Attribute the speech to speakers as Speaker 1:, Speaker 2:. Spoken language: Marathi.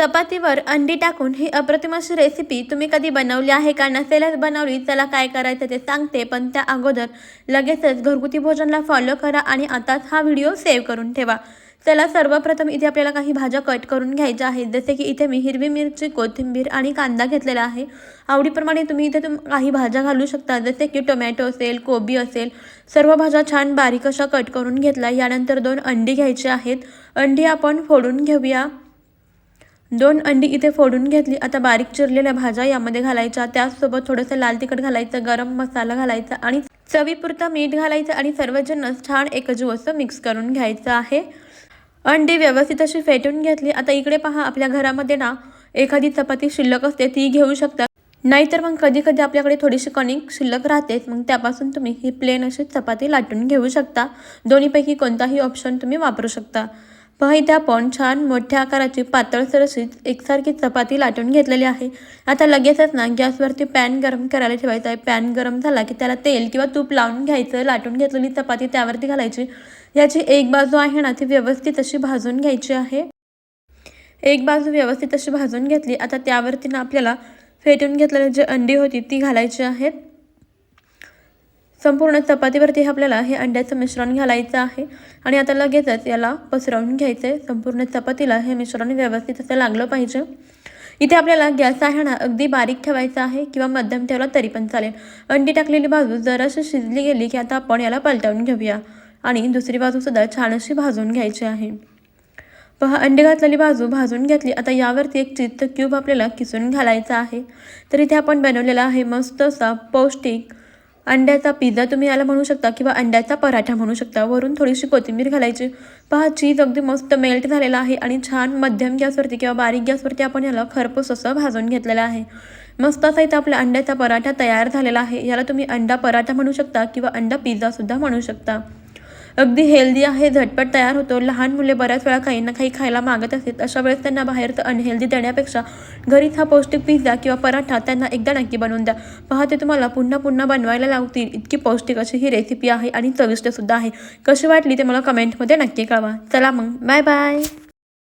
Speaker 1: चपातीवर अंडी टाकून ही अप्रतिम अशी रेसिपी तुम्ही कधी बनवली आहे का? नसेलच बनवली चला काय करायचं ते सांगते, पण त्या अगोदर लगेचच घरगुती भोजनला फॉलो करा आणि आताच हा व्हिडिओ सेव्ह करून ठेवा. चला सर्वप्रथम इथे आपल्याला काही भाज्या कट करून घ्यायच्या आहेत. जसे की इथे मी हिरवी मिरची, कोथिंबीर आणि कांदा घेतलेला आहे. आवडीप्रमाणे तुम्ही इथे काही भाज्या घालू शकता, जसे की टोमॅटो असेल, कोबी असेल. सर्व भाज्या छान बारीक अशा कट करून घेतल्या. यानंतर 2 अंडी घ्यायची आहेत. अंडी आपण फोडून घेऊया. 2 अंडी इथे फोडून घेतली. आता बारीक चिरलेल्या भाज्या यामध्ये घालायच्या. त्याचसोबत थोडंसं लाल तिखट घालायचं, गरम मसाला घालायचा आणि चवीपुरतं मीठ घालायचं आणि सर्वजण छान एकजीव असं मिक्स करून घ्यायचं आहे. अंडी व्यवस्थित अशी फेटून घेतली. आता इकडे पहा, आपल्या घरामध्ये ना एखादी चपाती शिल्लक असते ती घेऊ शकता. नाहीतर मग कधी कधी आपल्याकडे थोडीशी कणिक शिल्लक राहतेच, मग त्यापासून तुम्ही ही प्लेन अशी चपाती लाटून घेऊ शकता. दोन्हीपैकी कोणताही ऑप्शन तुम्ही वापरू शकता. पहा इथे आपण छान मोठ्या आकाराची पातळसर अशी एकसारखी चपाती लाटून घेतलेली आहे. आता लगेचच ना गॅसवरती पॅन गरम करायला ठेवायचा आहे. पॅन गरम झाला की त्याला तेल किंवा तूप लावून घ्यायचं. लाटून घेतलेली चपाती त्यावरती घालायची. याची एक बाजू आहे ना ती व्यवस्थित अशी भाजून घ्यायची आहे. एक बाजू व्यवस्थित अशी भाजून घेतली. आता त्यावरती ना आपल्याला फेटून घेतलेली जी अंडी होती ती घालायची आहेत. संपूर्ण चपातीवरती आपल्याला हे अंड्याचं मिश्रण घालायचं आहे आणि आता लगेचच याला पसरवून घ्यायचं आहे. संपूर्ण चपातीला हे मिश्रण व्यवस्थित असं लागलं पाहिजे. इथे आपल्याला गॅस आहे ना अगदी बारीक ठेवायचा आहे किंवा मध्यम ठेवला तरी पण चालेल. अंडी टाकलेली बाजू जराशी शिजली गेली की आता आपण याला पलटवून घेऊया आणि दुसरी बाजूसुद्धा छान अशी भाजून घ्यायची आहे. पहा अंडी घातलेली बाजू भाजून घेतली. आता यावरती एक चीजचं क्यूब आपल्याला किसून घालायचा आहे. तर इथे आपण बनवलेला आहे मस्त असा पौष्टिक अंड्याचा पिझ्झा तुम्ही याला म्हणू शकता किंवा अंड्याचा पराठा म्हणू शकता. वरून थोडीशी कोथिंबीर घालायची. पहा चीज अगदी मस्त मेल्ट झालेला आहे आणि छान मध्यम गॅसवरती किंवा बारीक गॅसवरती आपण याला खरपूस असं भाजून घेतलेलं आहे. मस्त असा इथं आपला अंड्याचा पराठा तयार झालेला आहे. याला तुम्ही अंडा पराठा म्हणू शकता किंवा अंडा पिझ्झासुद्धा म्हणू शकता. अगदी हेल्दी आहे, झटपट तयार होतो. लहान मुले बऱ्याच वेळा काही ना काही खायला मागत असतात. अशा वेळेस त्यांना बाहेरचं अनहेल्दी देण्यापेक्षा घरीच हा पौष्टिक पिझ्झा किंवा पराठा त्यांना एकदा नक्की बनवून द्या. पहा ते तुम्हाला पुन्हा पुन्हा बनवायला लावतील. इतकी पौष्टिक अशी ही रेसिपी आहे आणि चविष्टसुद्धा आहे. कशी वाटली ते मला कमेंटमध्ये नक्की कळवा. चला मग बाय बाय.